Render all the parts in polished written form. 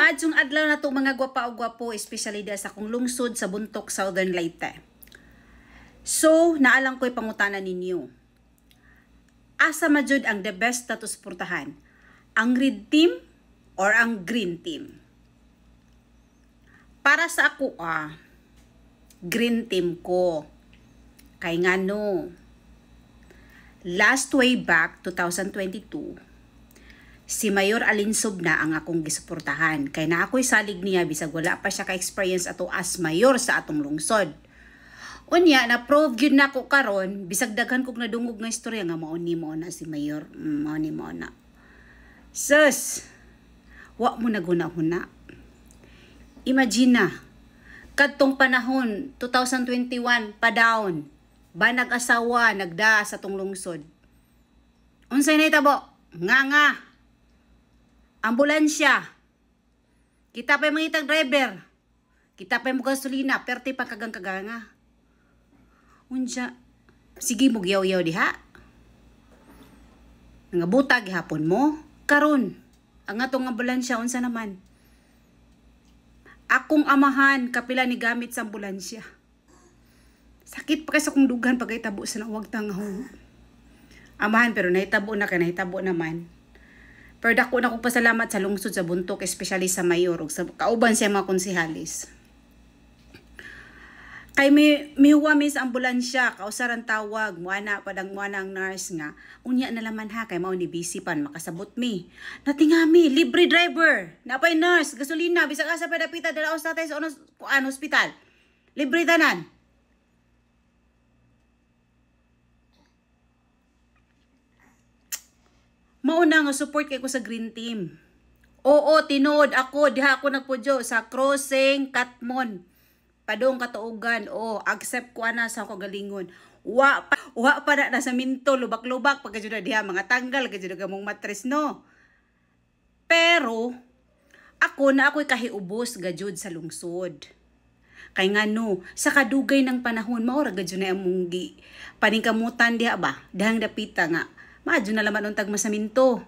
Maadjong adlaw na to mga gwapa o gwapo, especially da sa kong lungsod sa Buntok, Southern Leyte. So, naalang ko'y pangutanan ninyo. Asa majud ang the best na to suportahan? Ang red team or ang green team? Para sa ako, green team ko. Kay nga no, last way back, 2022, si Mayor Alinsob na ang akong gisuportahan. Kay na ako'y salig niya, bisag wala pa siya ka-experience ato as mayor sa atong lungsod. Unya, na-prove yun na ko karon, bisag daghan kong nadungog nga istorya nga mauni mo na si Mayor. Mauni mo na. Sus, wa mo na guna-huna. Imagine na, kadtong panahon, 2021, pa-down, ba nag-asawa, nagda sa tong lungsod. Unsay na itabo? Nga. Ambulansya. Kita pa yung mga itag driver. Kita pa yung mga gasolina, perti pa kagang-kaganga. Unsya, sige mo giyaw-yaw diha. Nga butag hapon mo. Karon, ang atong ambulansya, unsa naman? Akong amahan, kapila ni gamit sa ambulansya. Sakit pa kasi akong dugan pag itabo sa nawag tangahong. Amahan, pero nahitabo na kay nahitabo naman. Pero dako na kong pasalamat sa lungsod sa Buntok, especially sa mayor, ug sa kauban siya mga konsehalis. Kay mihuwa mi sa ambulansya, kausaran tawag, muana ang nurse nga. Unya na laman ha, kay mao ni busy pan, makasabot mi. Natingami, libre driver, napay nurse, gasolina, bisag asa pa dapita dala sa tatay sa hospital. Libre tanan. Mauna nga support kay ko sa green team. Oo, tinood ako, diha ako nagpudyo sa crossing Katmon. Padong katuugan, accept ko na sa kagalingon. Wa pa na sa minto, lubak-lubak, pagkajud na diha, mga tanggal, kajud na mong matres, no? Pero, ako na ako'y kahiubos, gajud sa lungsod. Kay nga no, sa kadugay ng panahon, maura gajud na among paningkamutan diha ba? Dihang dapita nga, maadyo na laman untag masaminto.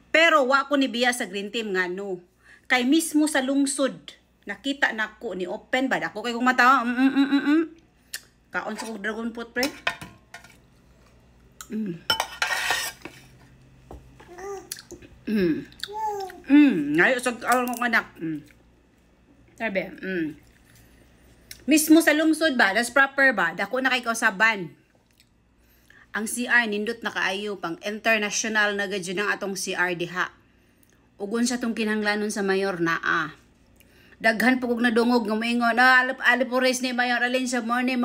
Pero, wa ko ni biya sa green team nga no. Kay mismo sa lungsod, nakita na ko ni open ba ako kay kong mata. Kaon sa kong dragon fruit pre. Ngayon sa awal kong anak. Sabi, mismo sa lungsod ba, das proper ba, dako na kay kausaban. Ang CR nindot na kaayo pang international na gadyo ng atong CR diha. Ugon sa tong kinahanglanon sa mayor na daghan po kong nadungog ng moingon, alipores ni Mayor Alinsob, morning,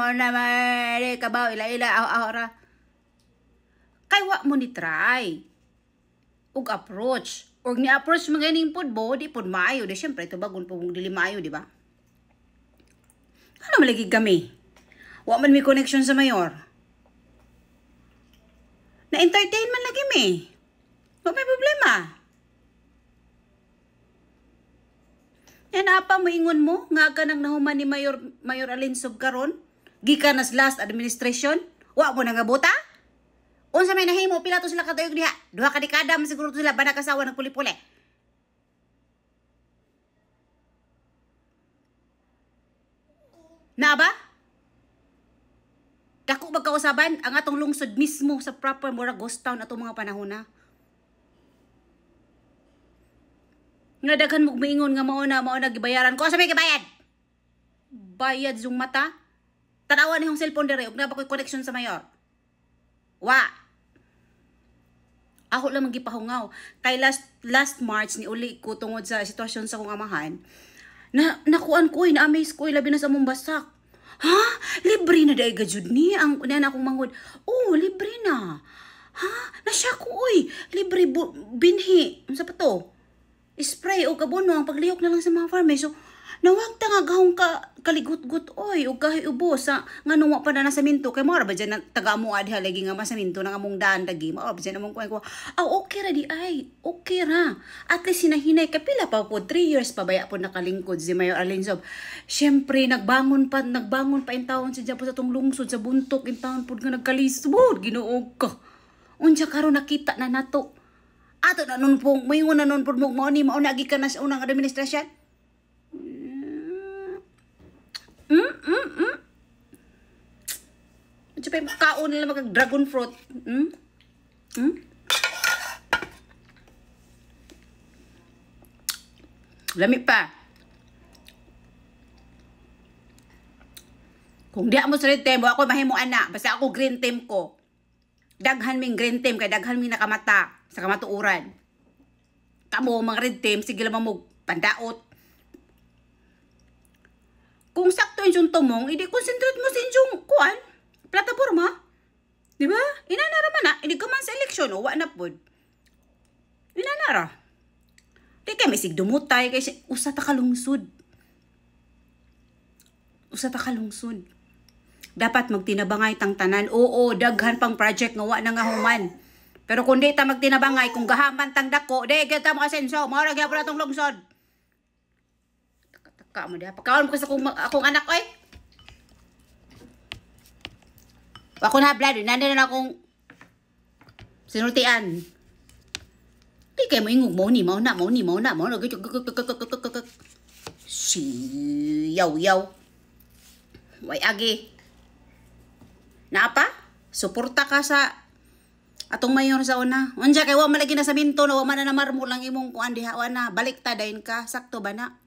kabaw, ila, ahora. Kay wa mo ni try. Ug approach. Ug ni approach mga ining pod bo, di pod maayo. Di syempre, ito bagon po kung dili maayo, di ba? Ano malagi kami? Wa man may connection sa Mayor. Na-entertain man lagi mi. Wa may problema. Yan apa moingon mo nga ka nang nahuman ni Mayor Alinsob karon? Gikan nas last administration? Wa mo nang gabuta? Unsa may nahimo pila to sila katuyog diha? Duha ka dekada man siguro to sila ba nakasawa ng puli-puli. Na ba? Dako magkausaban ang atong lungsod mismo sa proper mura ghost town atong mga panahon na. Nga daghan mo maingon nga mao na gibayaran ko. Sa may gibayad? Bayad yung mata? Tanawa ni yung cellphone dire ug na ba koy connection sa mayor? Wa. Ako lang magipahungaw. Kay last March ni uli ko tungod sa sitwasyon sa kong amahan. Nakuan ko na-amaze ko labi na sa mong basak. Ha? Libre na daig gajud ni ang na akong mangod. Libre na. Ha? Nasya ko libre binhi. Unsa pa to? Spray o kabono ang paglihok na lang sa mga farmer. So, nawag ta nga gahong kaligut-gut o kahit ubo sa nga nunga pa na nasa minto. Kay mara ba dyan taga mo adha lagi nga masaminto na nga mong daan lagi. Mara ba dyan namang ko. Okay ra di ay. Okay ra. At least sinahinay. Kapila pa po, 3 years pa baya po nakalingkod si Mayor Alinsob. Siyempre, nagbangon pa in taon siya po sa tong lungsod sa Buntok. In taon po nga nagkalisbod. Ginoog ka. Unsya karon nakita na nato Ato na nun po, may na nun po mo ni maunagi ka na sa unang administrasyon. Ito pa yung kaon nila mag-dragon fruit. Lami pa. Kung di mo sa red team, ako mahimuan na. Basta ako green team ko. Daghan ming green team, kay daghan ming nakamata sa kamatuuran. Kamo, mga red team, sige lang mo pandaot. Kung sakto yung tumong, hindi concentrate mo sa inyong kuan, plataforma. Di ba? Inanara man na, hindi ka man sa eleksyon, o na po. Inanara. Di kaya may sigdumutay, kasi usa ta kalungsod. Usa ta kalungsod. Dapat magtinabangay tang tanan. Oo, daghan pang project nga wa na nga human. Pero kung di ta magtinabangay, kung gahaman tang dako, di kita mo asenso, mao ra gyapon atong lungsod. Taka mo diha. Pagkaon mo kasi akong anak oy. Ako na blood, nanda na akong sinultian. Di kay mo ingog mo ni, mao na. Yaw. Way agi. Naapa? Suporta ka sa atong mayor sa una. Unsa kay wa malagi na sa minto na wa man na marmol lang imong kuan diha wa na. Baliktadain ka, sakto ba na?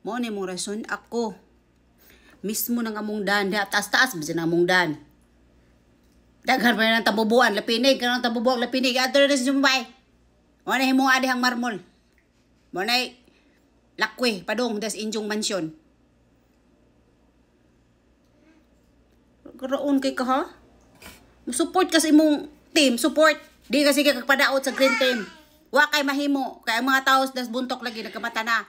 Mo ni mong rason ako. Mismo nang among dan, diha taas-taas bisan among dan. Daghan pa nang tabubuan, lapinig, kanang tabubuan, lapinig. Ato na sa Jumbay. Mo na himo adihang marmol. Mo na lakwe padong das injong mansyon. Karaon kay ka ha? Support kasi imong team, support. Di kasi ka kagpadaot sa green team. Wa kay mahimo, kay ang mga taos das buntok lagi nagkamata na.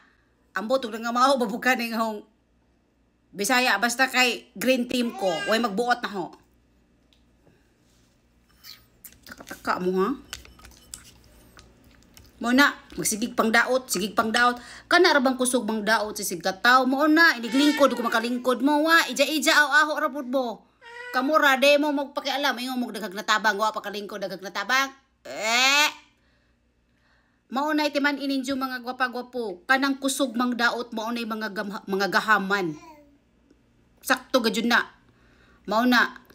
Ambot ug nga mao babukan ning hong Bisaya basta kay green team ko, way magbuot na ho. Taka mo ha. Mo na, magsigig pang daot, Kana ra bang kusog mang daot si sigataw mo na, iniglingkod ko makalingkod mo wa, ija aho ra pud mo. Kamura de mo magpakialam, ingon mo dagag natabang, wa pa kalingkod dagag natabang. Maunay timan ininjo mga gwapa-gwapo, kanang kusog mang daot maunay mga gahaman. Sakto gadyon na. Mauna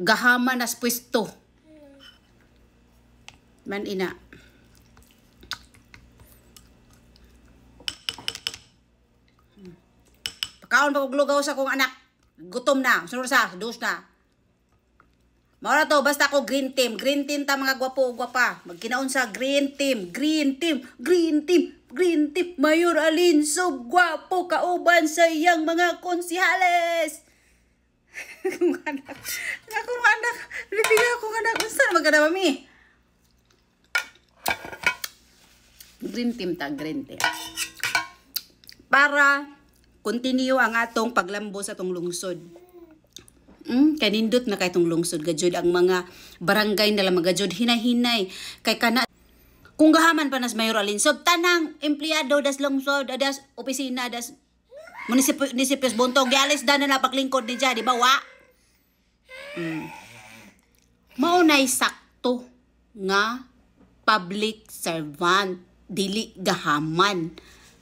gahaman as pwesto. Man ina. Pagkaon pa kog lugaw sa kong anak. Gutom na, sunod sa dos na. Maura to, basta ako green team ta mga gwapo-gwapa. Magkinaon sa green team. Mayor Alinso, gwapo kauban sa iyang mga konsihales. Akong anak. Bibigyan akong anak. Saan magkana mami? Green team. Para continue ang atong paglambo sa atong lungsod. Kanindot na kay itong lungsod gajud ang mga barangay nila magajud hinay-hinay kay kana kung gahaman pa nas Mayor Alinsob tanang empleyado das lungsod das opisina das munisipios buntog gialis dan na paglingkod ni di ba wa maunay sakto nga public servant dili gahaman.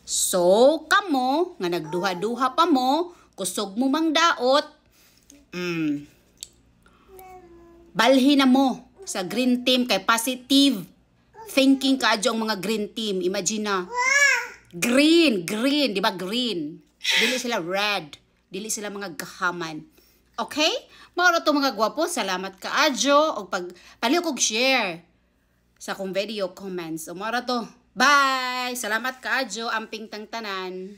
So kamo nga nagduha-duha pa mo kusog mo mang daot balhin na mo sa green team kay positive thinking kaadyo ang mga green team. Imagine na green, di ba green? Dili sila red, dili sila mga gahaman. Okay? Mao to mga gwapo, salamat kaadyo og paliw kog share sa akong video comments. O mao to. Bye. Salamat kaadyo amping tang tanan.